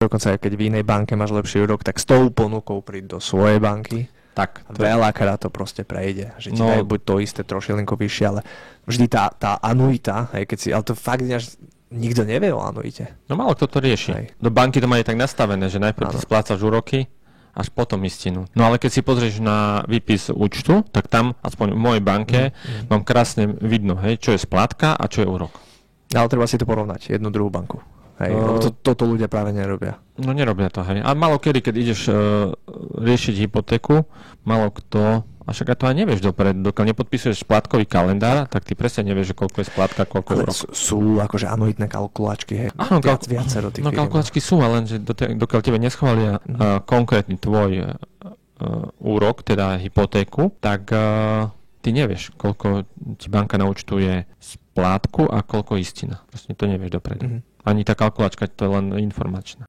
Dokonca aj keď v inej banke máš lepší úrok, tak s tou ponukou príď do svojej banky. Tak. Veľakrát to proste prejde. Že ti dajú buď to isté trošilinko vyššie, ale vždy tá anuita, hej, keď si, ale to fakt nikto nevie o anuite. No málo kto to rieši. Hej. Do banky to majú tak nastavené, že najprv ty splácaš úroky, až potom istinu. No ale keď si pozrieš na výpis účtu, tak tam, aspoň v mojej banke, mám krásne vidno, hej, čo je splátka a čo je úrok. Ale treba si to porovnať, jednu druhú banku. Hej, lebo toto ľudia práve nerobia. No nerobia to, hej. A málo kedy, keď ideš riešiť hypotéku, málo kto, a však to aj nevieš dopredu, dokiaľ nepodpisuješ splátkový kalendár, tak ty presne nevieš, že koľko je splátka, koľko je úrok. Sú akože anuitné kalkulačky, hej. Áno, viacero tých no kalkulačky sú, ale že dokiaľ tebe neschvália konkrétny tvoj úrok, teda hypotéku, tak ty nevieš, koľko ti banka naúčtuje splátku a koľko istina. Proste to nevieš dopredu. Ani tá kalkulačka, to je len informačná.